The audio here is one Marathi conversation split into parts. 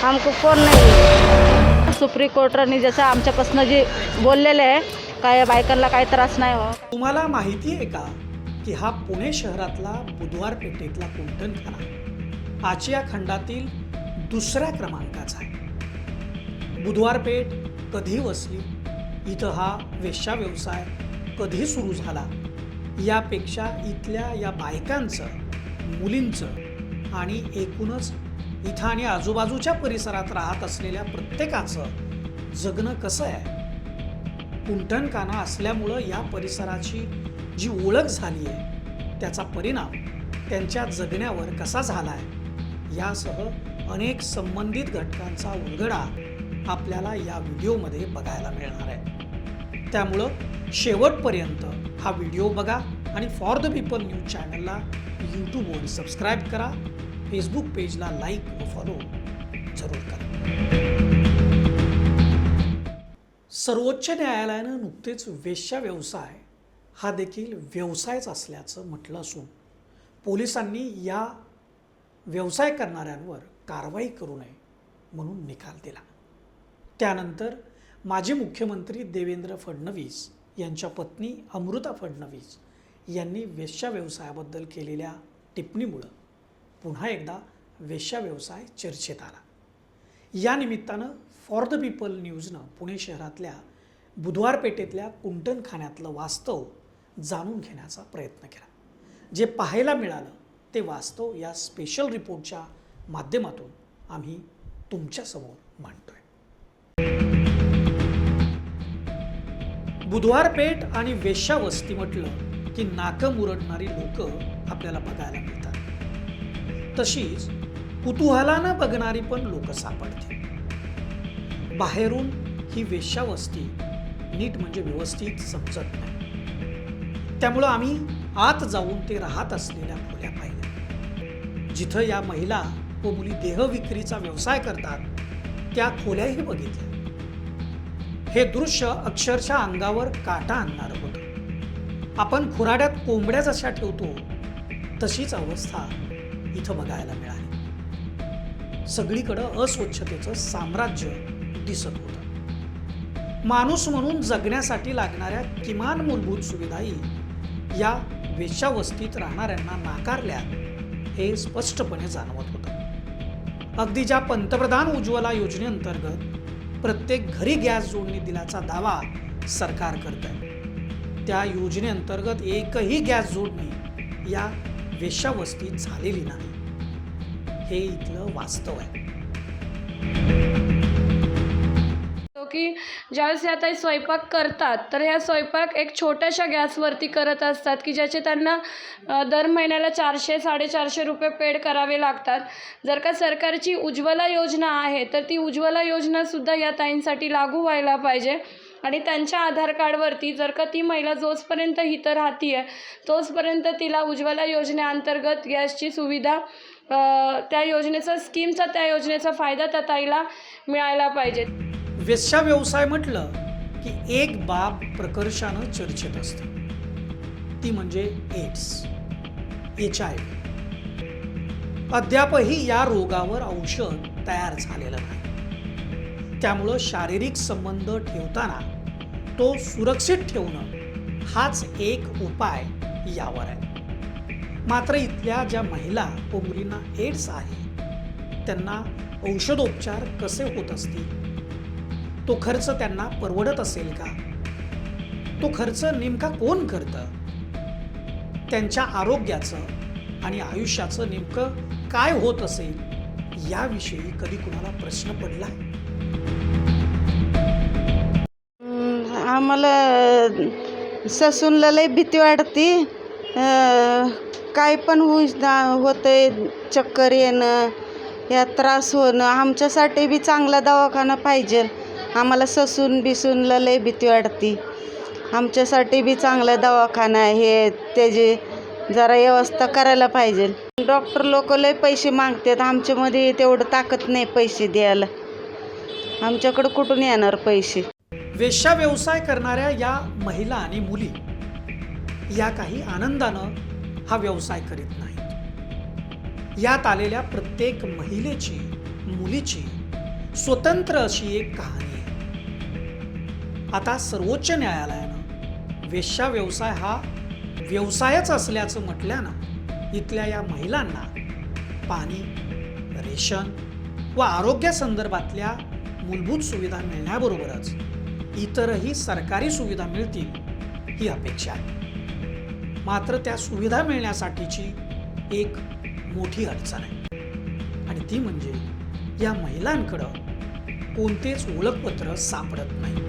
हमको फोन नहीं. सुप्रीम कोर्टाने जसं आमच्यापासून जे बोललेले आहे काय बायकांना काही त्रास नाही हो. तुम्हाला माहिती आहे का की हा पुणे शहरातला बुधवार पेठेतला कुंटणखाना आशिया खंडातील दुसऱ्या क्रमांकाचा आहे. बुधवार पेठ कधी वसली, इथं हा वेश्या व्यवसाय कधी सुरू झाला, यापेक्षा इथल्या या बायकांचं, मुलींचं आणि एकूणच इथं आणि आजूबाजूच्या परिसरात राहत असलेल्या प्रत्येकाचं जगणं कसं आहे. कुंटणखाना असल्यामुळं या परिसराची जी ओळख झाली आहे त्याचा परिणाम त्यांच्या जगण्यावर कसा झाला आहे यासह अनेक संबंधित घटकांचा उलगडा आपल्याला या व्हिडिओमध्ये बघायला मिळणार आहे. त्यामुळं शेवटपर्यंत हा व्हिडिओ बघा आणि फॉर द पीपल न्यूज चॅनलला यूट्यूबवर सबस्क्राईब करा, फेसबुक पेजला लाईक व फॉलो जरूर करा. सर्वोच्च न्यायालयानं नुकतेच वेश्या व्यवसाय हा देखील व्यवसायच असल्याचं म्हटलं असून पोलिसांनी या व्यवसाय करणाऱ्यांवर कारवाई करू नये म्हणून निकाल दिला. त्यानंतर माजी मुख्यमंत्री देवेंद्र फडणवीस यांच्या पत्नी अमृता फडणवीस यांनी वेश्या व्यवसायाबद्दल केलेल्या टिप्पणीमुळं पुन्हा एकदा वेश्या व्यवसाय चर्चेत आला. या निमित्तानं फॉर द पीपल न्यूजनं पुणे शहरातल्या बुधवार पेठेतल्या कुंटणखान्यातलं वास्तव जाणून घेण्याचा प्रयत्न केला. जे पाहायला मिळालं ते वास्तव या स्पेशल रिपोर्टच्या माध्यमातून आम्ही तुमच्यासमोर मांडतोय. बुधवार पेठ आणि वेश्यावस्ती म्हटलं की नाकं मुरडणारी लोक आपल्याला बघायला मिळतात. तशीच कुतूहलानं बघणारी पण लोक सापडतील. बाहेरून ही वेश्यावस्ती नीट म्हणजे व्यवस्थित समजत नाही. त्यामुळं आम्ही आत जाऊन ते राहत असलेल्या खोल्या पाहिल्या. जिथं या महिला व मुली देहविक्रीचा व्यवसाय करतात त्या खोल्याही बघितल्या. हे दृश्य अक्षरशः अंगावर काटा आणणारं होतं. आपण खुराड्यात कोंबड्या जशा ठेवतो तशीच अवस्था इथं बघायला मिळाली. सगळीकडं अस्वच्छतेचं साम्राज्य दिसत होतं. माणूस म्हणून जगण्यासाठी लागणाऱ्या किमान मूलभूत सुविधाही या वेश्यावस्तीत राहणाऱ्यांना नाकारल्या हे स्पष्टपणे जाणवत होतं. अगदी ज्या पंतप्रधान उज्ज्वला योजनेअंतर्गत प्रत्येक घरी गॅस जोडणी दिल्याचा दावा सरकार करत आहे, त्या योजनेअंतर्गत एकही गॅस जोडणी या वेश्यावस्तीत झालेली नाही. हे इथलं वास्तव आहे. की ज्यावेळेस या ताई स्वयंपाक करतात तर ह्या स्वयंपाक एक छोट्याशा गॅसवरती करत असतात की ज्याचे त्यांना दर महिन्याला 400-450 रुपये पेड करावे लागतात. जर का सरकारची उज्ज्वला योजना आहे तर ती उज्ज्वला योजनासुद्धा या ताईंसाठी लागू व्हायला पाहिजे आणि त्यांच्या आधार कार्डवरती जर का ती महिला जोपर्यंत इथं राहते आहे तोचपर्यंत तिला उज्ज्वला योजनेअंतर्गत गॅसची सुविधा त्या योजनेचा फायदा त्या ताईला मिळायला पाहिजे. वेश्या व्यवसाय म्हटलं की एक बाब प्रकर्षानं चर्चेत असते, ती म्हणजे एड्स, HIV. अद्यापही या रोगावर औषध तयार झालेलं नाही. त्यामुळं शारीरिक संबंध ठेवताना तो सुरक्षित ठेवणं हाच एक उपाय यावर आहे. मात्र इथल्या ज्या महिला व मुलींना एड्स आहे त्यांना औषधोपचार कसे होत असतील, तो खर्च त्यांना परवडत असेल का, तो खर्च नेमका कोण करतं, त्यांच्या आरोग्याचं आणि आयुष्याचं नेमकं काय होत असेल याविषयी कधी कुणाला प्रश्न पडला? आम्हाला ससूनला लई भीती वाटते. काय पण होतंय, चक्कर येणं, या त्रास होणं. आमच्यासाठी बी चांगला दवाखाना पाहिजे. आम्हाला ससून बिसूनला लई भीती वाटते. आमच्यासाठी बी चांगला दवाखाना आहे, त्याची जरा व्यवस्था करायला पाहिजे. डॉक्टर लोक लई पैसे मागतात, आमच्यामध्ये तेवढं ताकद नाही पैसे द्यायला. आमच्याकडं कुठून येणार पैसे? वेश्या व्यवसाय करणाऱ्या या महिला आणि मुली या काही आनंदानं हा व्यवसाय करीत नाहीत. यात आलेल्या प्रत्येक महिलेची, मुलीची स्वतंत्र अशी एक कहाणी आहे. आता सर्वोच्च न्यायालयानं वेश्या व्यवसाय हा व्यवसायच असल्याचं म्हटल्यानं इथल्या या महिलांना पाणी, रेशन व आरोग्यासंदर्भातल्या मूलभूत सुविधा मिळण्याबरोबरच इतरही सरकारी सुविधा मिळतील ही अपेक्षा आहे. मात्र त्या सुविधा मिळण्यासाठीची एक मोठी अडचण आहे आणि ती म्हणजे या महिलांकडं कोणतेच ओळखपत्र सापडत नाही.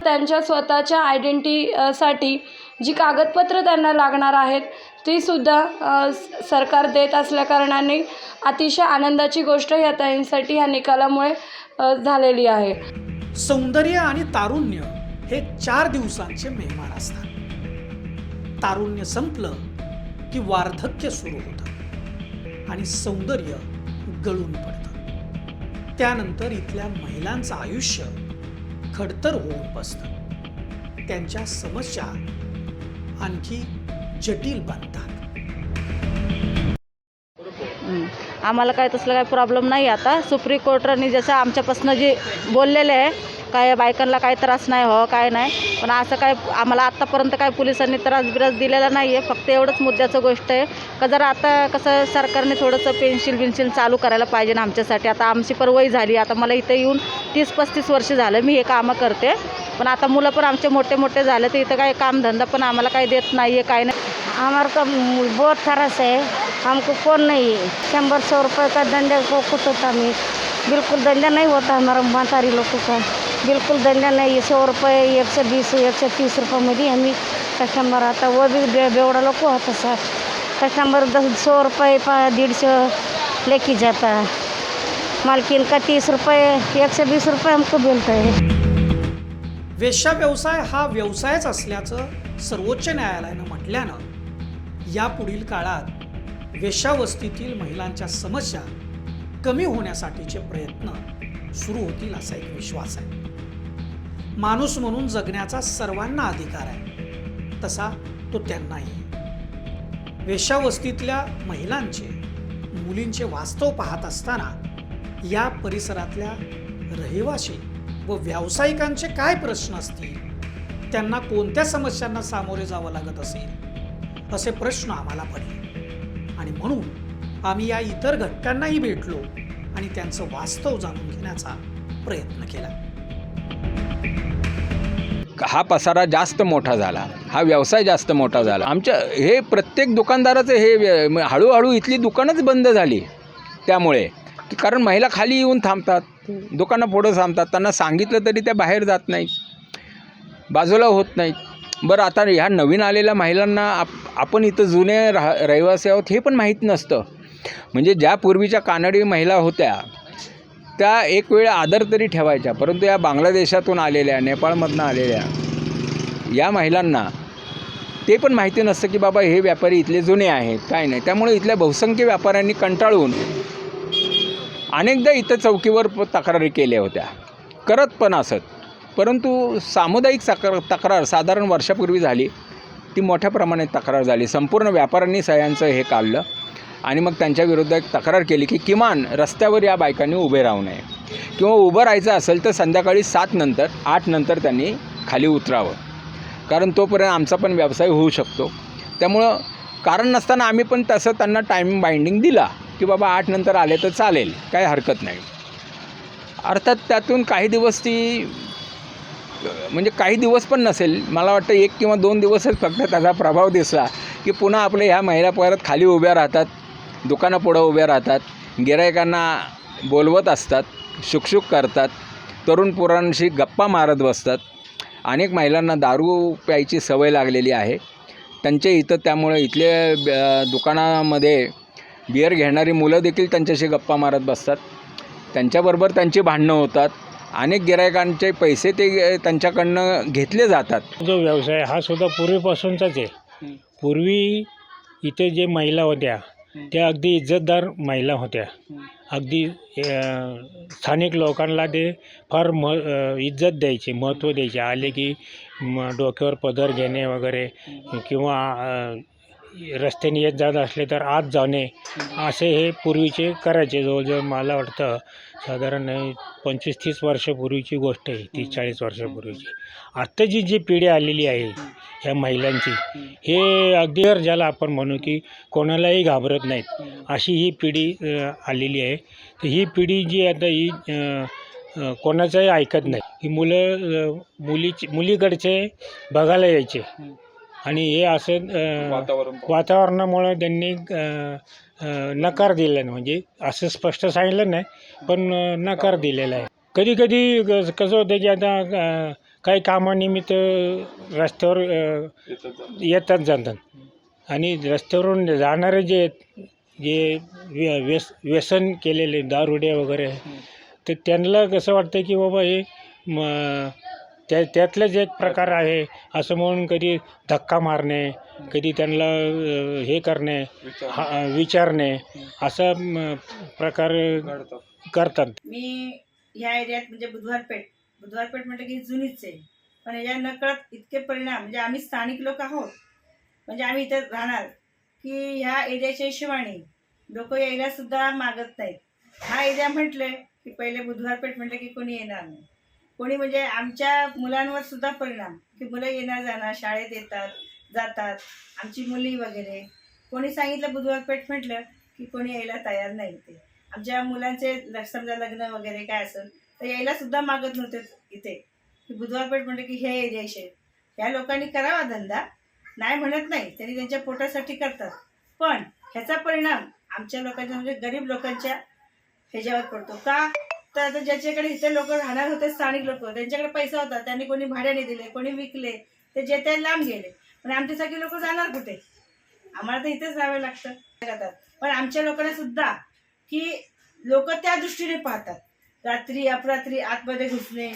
त्यांच्या स्वतःच्या आयडेंटिटीसाठी जी कागदपत्र त्यांना लागणार आहेत ती सुद्धा सरकार देत असल्याकारणाने अतिशय आनंदाची गोष्ट या ताईंसाठी या निकालामुळे झालेली आहे. सौंदर्य आणि तारुण्य हे 4 दिवसांचे मेहमान असतात. तारुण्य संपलं की वार्धक्य सुरू होतं आणि सौंदर्य गळून पडतं. त्यानंतर इथल्या महिलांचं आयुष्य खडतर होऊन बसतं. त्यांच्या समस्या आणखी जटिल बनतात. आम्हाला काय तसलं काय प्रॉब्लेम नाही. आता सुप्रीम कोर्टाने जसं आमच्यापासून जे बोललेले आहे काय बायकांना काय त्रास नाही हो काय नाही, पण असं काय आम्हाला आत्तापर्यंत काय पोलिसांनी त्रास दिलेला नाही आहे. फक्त एवढंच मुद्द्याचं गोष्ट आहे का जरा आता कसं सरकारने थोडंसं पेन्शन चालू करायला पाहिजे ना आमच्यासाठी. आता आमची पण वय झाली. आता मला इथे येऊन 30-35 वर्ष झालं मी हे कामं करते, पण आता मुलं पण आमचे मोठे झाले तर इथं काय कामधंदा पण आम्हाला काही देत नाही आहे काय नाही. हमारे को बहुत खरास है, हमको कौन नहीं है. 100-100 रुपये का धंधा को कुछ होता नहीं, बिल्कुल धंधा नहीं होता हमारा मातारी लोगों का, बिल्कुल धंधा नहीं है. 100 रुपये 120-130 रुपये मध्ये आम्ही कस्टमर आता वो भी बेवड़ा लोग को होता सर. कस्टमर 100 रुपये 150 लेके जाता है. मालकिन का 30 रुपये 120 रुपये हमको मिलता है. वेश्या व्यवसाय हा व्यवसायच असल्याचं सर्वोच्च न्यायालयानं म्हटल्यानं यापुढील काळात वेश्यावस्तीतील महिलांच्या समस्या कमी होण्यासाठीचे प्रयत्न सुरू होतील असा एक विश्वास आहे. माणूस म्हणून जगण्याचा सर्वांना अधिकार आहे, तसा तो त्यांनाही आहे. वेश्यावस्तीतल्या महिलांचे, मुलींचे वास्तव पाहत असताना या परिसरातल्या रहिवासी व व्यावसायिकांचे काय प्रश्न असतील, त्यांना कोणत्या समस्यांना सामोरे जावं लागत असेल, असे प्रश्न आम्हाला पडले आणि म्हणून आम्ही या इतर घटकांनाही भेटलो आणि त्यांचं वास्तव जाणून घेण्याचा प्रयत्न केला. हा पसारा जास्त मोठा झाला, हा व्यवसाय जास्त मोठा झाला. आमच्या हे प्रत्येक दुकानदाराचं हे हळूहळू इथली दुकानच बंद झाली. त्यामुळे कारण महिला खाली येऊन थांबतात, दुकानं पुढं थांबतात, त्यांना सांगितलं तरी त्या बाहेर जात नाहीत, बाजूला होत नाहीत. बरं आता ह्या नवीन आलेल्या महिलांना आपण इथं जुने रहिवासी आहोत हे पण माहीत नसतं. म्हणजे ज्या पूर्वीच्या कानडी महिला होत्या त्या एक वेळ आदर तरी ठेवायच्या, परंतु या बांगलादेशातून आलेल्या, नेपाळमधून आलेल्या या महिलांना ते पण माहिती नसतं की बाबा हे व्यापारी इथले जुने आहेत काय नाही. त्यामुळे इथल्या बहुसंख्य व्यापाऱ्यांनी कंटाळून अनेकदा इथं चौकीवर तक्रारी केल्या होत्या, करत पण असत. परंतु सामुदायिक तक्रार साधारण वर्षापूर्वी झाली, ती मोठ्या प्रमाणात तक्रार झाली. संपूर्ण व्यापाऱ्यांनी सह्यांचं हे काढलं आणि मग त्यांच्याविरुद्ध एक तक्रार केली की किमान रस्त्यावर या बायकांनी उभे राहू नये किंवा उभं राहायचं असेल तर संध्याकाळी 7 नंतर 8 नंतर त्यांनी खाली उतरावं, कारण तोपर्यंत आमचा पण व्यवसाय होऊ शकतो. त्यामुळं कारण नसताना आम्ही पण तसं त्यांना टाईम बाइंडिंग दिला की बाबा 8 नंतर आले तर चालेल, काही हरकत नाही. अर्थात त्यातून काही दिवस ती म्हणजे काही दिवस पण नसेल, मला वाटतं 1 किंवा 2 दिवसच फक्त त्याचा प्रभाव दिसला की पुन्हा आपल्या ह्या महिला परत खाली उभ्या राहतात, दुकानं पुढं उभ्या राहतात, गिरायकांना बोलवत असतात, शुकशुक करतात, तरुण पोरांशी गप्पा मारत बसतात. अनेक महिलांना दारू प्यायची सवय लागलेली आहे त्यांच्या इथं. त्यामुळे इथल्या दुकानामध्ये बिअर घेणारी मुलं देखील त्यांच्याशी गप्पा मारत बसतात, त्यांच्याबरोबर त्यांची भांडणं होतात. अनेक गिरायकांचे पैसे ते त्यांच्याकडनं घेतले जातात. जो व्यवसाय हा सुद्धा पूर्वीपासूनचाच आहे. पूर्वी इथे जे महिला होत्या त्या अगदी इज्जतदार महिला होत्या. अगदी स्थानिक लोकांना ते फार इज्जत द्यायचे, महत्त्व द्यायचे. आले की डोक्यावर पदर घेणे वगैरे किंवा रस्त्याने येत जात असले तर आत जाणे असे हे पूर्वीचे करायचे. जवळजवळ मला वाटतं साधारण 25-30 वर्षापूर्वीची गोष्ट आहे, 30-40 वर्षापूर्वीची. आत्ताची जी पिढी आलेली आहे ह्या महिलांची, हे अगदी ज्याला आपण म्हणू की कोणालाही घाबरत नाहीत अशी ही पिढी आलेली आहे. तर ही पिढी जी आता ही कोणाचंही ऐकत नाही. ही मुलं मुलीकडचे बघायला यायचे आणि हे असं वातावरणामुळं त्यांनी नकार दिला नाही. म्हणजे असं स्पष्ट सांगितलं नाही, पण नकार दिलेला आहे. कधी कधी कसं होतं की आता काही कामानिमित्त रस्त्यावर येतात जातात आणि रस्त्यावरून जाणारे जे व्यसन केलेले दारुडे वगैरे, तर त्यांना कसं वाटतं की बाबा हे त्यातलेच एक प्रकार आहे असं म्हणून कधी धक्का मारणे, कधी त्यांना हे करणे, विचारणे असा प्रकार करतात. मी ह्या एरियात म्हणजे बुधवारपेठ म्हटलं की जुनीच आहे, पण याच्या नकळत इतके परिणाम, म्हणजे आम्ही स्थानिक लोक आहोत, म्हणजे आम्ही इथे राहणार, की ह्या एरियाच्या हिशोबाने लोक यायला सुद्धा मागत नाहीत. हा एरिया म्हटले की पहिले बुधवारपेठ म्हटलं की कोणी येणार नाही. कोणी म्हणजे आमच्या मुलांवर सुद्धा परिणाम, की मुलं येणार जाणार, शाळेत येतात जातात, आमची मुली वगैरे. कोणी सांगितलं बुधवारपेठ म्हटलं की कोणी यायला तयार नाही. ते आमच्या मुलांचे समजा लग्न वगैरे काय असेल तर यायला सुद्धा मागत नव्हते इथे, की बुधवारपेठ म्हटलं की हे एरियाशे. या लोकांनी करावा धंदा, नाही म्हणत नाही, त्यांनी त्यांच्या पोटासाठी करतात, पण ह्याचा परिणाम आमच्या लोकांच्या म्हणजे गरीब लोकांच्या ह्याच्यावर पडतो. का तर आता ज्याच्याकडे इथे लोक राहणार होते, स्थानिक लोक, त्यांच्याकडे पैसा होता, त्यांनी कोणी भाड्याने दिले, कोणी विकले, ते जे ते लांब गेले. पण आमच्यासारखे लोक जाणार कुठे? आम्हाला तर इथेच राहावं लागतं. पण आमच्या लोकांना सुद्धा की लोक त्या दृष्टीने पाहतात, रात्री अपरात्री आतमध्ये घुसणे,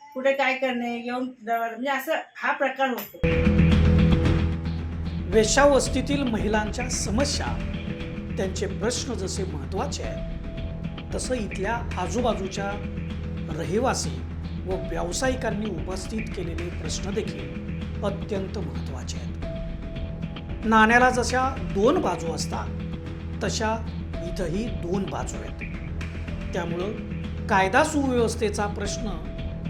कुठे काय करणे, येऊन म्हणजे असं हा प्रकार होतो. वेश्यावस्तीतील महिलांच्या समस्या, त्यांचे प्रश्न जसे महत्त्वाचे आहेत, तसं इथल्या आजूबाजूच्या रहिवासी व व्यावसायिकांनी उपस्थित केलेले प्रश्न देखील अत्यंत महत्त्वाचे आहेत. नाण्याला जशा 2 बाजू असतात तशा इथंही 2 बाजू आहेत. त्यामुळं कायदा सुव्यवस्थेचा प्रश्न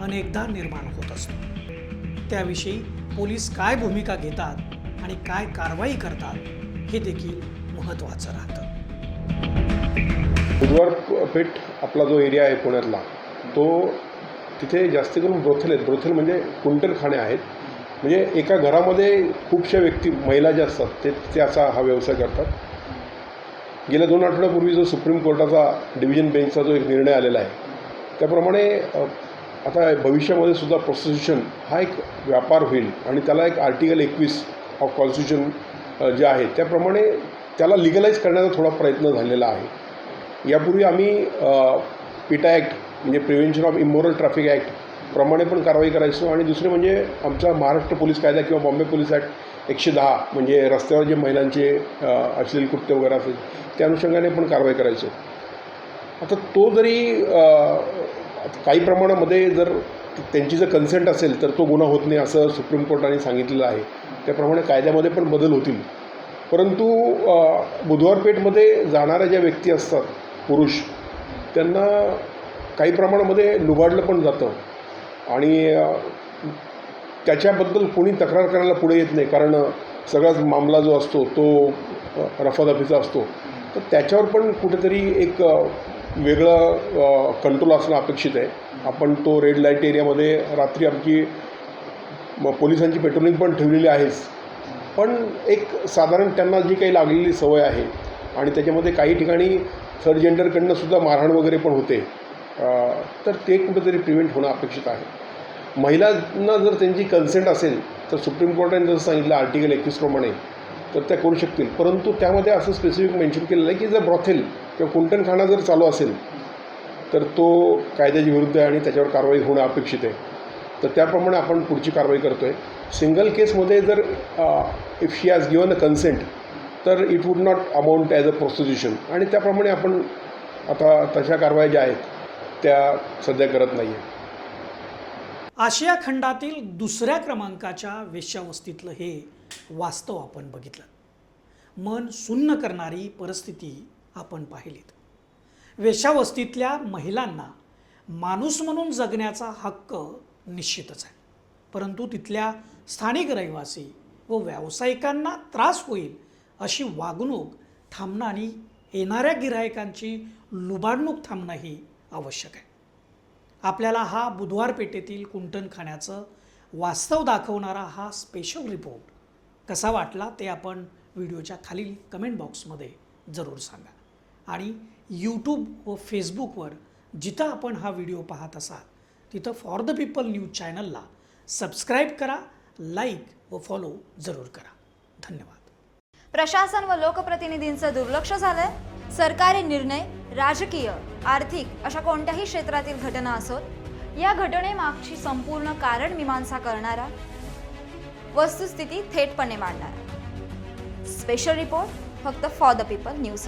अनेकदा निर्माण होत असतो. त्याविषयी पोलीस काय भूमिका घेतात आणि काय कारवाई करतात हे देखील महत्त्वाचं राहतं. बुधवारपेठ आपला जो एरिया आहे पुण्यातला, तो तिथे जास्त करून ब्रोथेल आहेत. ब्रोथेल म्हणजे कुंटलखाने आहेत. म्हणजे एका घरामध्ये खूपशा व्यक्ती, महिला ज्या असतात ते असा हा व्यवसाय करतात. गेल्या 2 आठवड्यापूर्वी जो सुप्रीम कोर्टाचा डिव्हिजन बेंचचा जो एक निर्णय आलेला आहे, त्याप्रमाणे आता भविष्यामध्ये सुद्धा प्रॉस्टिट्यूशन हा एक व्यापार होईल आणि त्याला एक आर्टिकल 21 ऑफ कॉन्स्टिट्यूशन जे आहे त्याप्रमाणे त्याला लिगलाईज करण्याचा थोडा प्रयत्न झालेला आहे. यापूर्वी आम्ही पिटा ॲक्ट म्हणजे prevention of immoral traffic act प्रमाणे पण कारवाई करायचो. आणि दुसरे म्हणजे आमचा महाराष्ट्र पोलीस कायदा किंवा बॉम्बे पोलीस ॲक्ट 110 म्हणजे रस्त्यावर जे महिलांचे अश्लील कृत्य वगैरे असेल त्या अनुषंगाने पण कारवाई करायचो. आता तो जरी काही प्रमाणामध्ये जर त्यांची जर कन्सेंट असेल तर तो गुन्हा होत नाही असं सुप्रीम कोर्टाने सांगितलेलं आहे. त्याप्रमाणे कायद्यामध्ये पण बदल होतील. परंतु बुधवारपेठमध्ये जाणाऱ्या ज्या व्यक्ती असतात, पुरुष, त्यांना काही प्रमाणामध्ये लुबाडलं पण जातं आणि त्याच्याबद्दल कोणी तक्रार करायला पुढे येत नाही, कारण सगळाच मामला जो असतो तो रफादफीचा असतो. तर त्याच्यावर पण कुठेतरी एक वेगळं कंट्रोल असणं अपेक्षित आहे. आपण तो रेड लाईट एरियामध्ये रात्री आमची पोलिसांची पेट्रोलिंग पण ठेवलेली आहेच, पण एक साधारण त्यांना जी काही लागलेली सवय आहे आणि त्याच्यामध्ये काही ठिकाणी थर्ड जेंडरकडनं सुद्धा मारहाण वगैरे पण होते, तर ते कुठेतरी प्रिव्हेंट होणं अपेक्षित आहे. महिलांना जर त्यांची कन्सेंट असेल तर सुप्रीम कोर्टाने जसं सांगितलं आर्टिकल 21 प्रमाणे तर त्या करू शकतील. परंतु त्यामध्ये असं स्पेसिफिक मेन्शन केलेलं आहे की जर ब्रॉथेल किंवा कुंटणखाना जर चालू असेल तर तो कायद्याच्या विरुद्ध आहे आणि त्याच्यावर कारवाई होणं अपेक्षित आहे. तर त्याप्रमाणे आपण पुढची कारवाई करतो आहे. सिंगल केसमध्ये जर if she has given a consent तर it would not amount as a prostitution आणि त्याप्रमाणे आपण आता तशा कारवाया ज्या आहेत त्या सध्या करत नाही आहे. आशिया खंडातील 2ऱ्या क्रमांकाच्या वेश्यावस्तीतलं हे वास्तव आपण बघितलं. मन सुन्न करणारी परिस्थिती आपण पाहिलीत. वेश्यावस्तीतल्या महिलांना माणूस म्हणून जगण्याचा हक्क निश्चितच आहे, परंतु तिथल्या स्थानिक रहिवासी व व्यावसायिकांना त्रास होईल अशी वागणूक थांबणं आणि येणाऱ्या गिरायकांची लुबाडणूक थांबणंही आवश्यक आहे. आपल्याला हा बुधवार पेठेतील कुंटणखाण्याचं वास्तव दाखवणारा हा स्पेशल रिपोर्ट कसा वाटला ते आपण व्हिडिओच्या खालील कमेंट बॉक्समध्ये जरूर सांगा. आणि यूट्यूब व फेसबुकवर जिथं आपण हा व्हिडिओ पाहत असाल तिथं फॉर द पीपल न्यूज चॅनलला सबस्क्राईब करा, लाईक व फॉलो जरूर करा. धन्यवाद. प्रशासन व लोकप्रतिनिधींचं दुर्लक्ष झालंय. सरकारी निर्णय, राजकीय, आर्थिक अशा कोणत्याही क्षेत्रातील घटना असोत, या घटनेमागची संपूर्ण कारण मीमांसा करणारा, वस्तुस्थिती थेटपणे मांडणारा स्पेशल रिपोर्ट फक्त फॉर द पीपल न्यूज.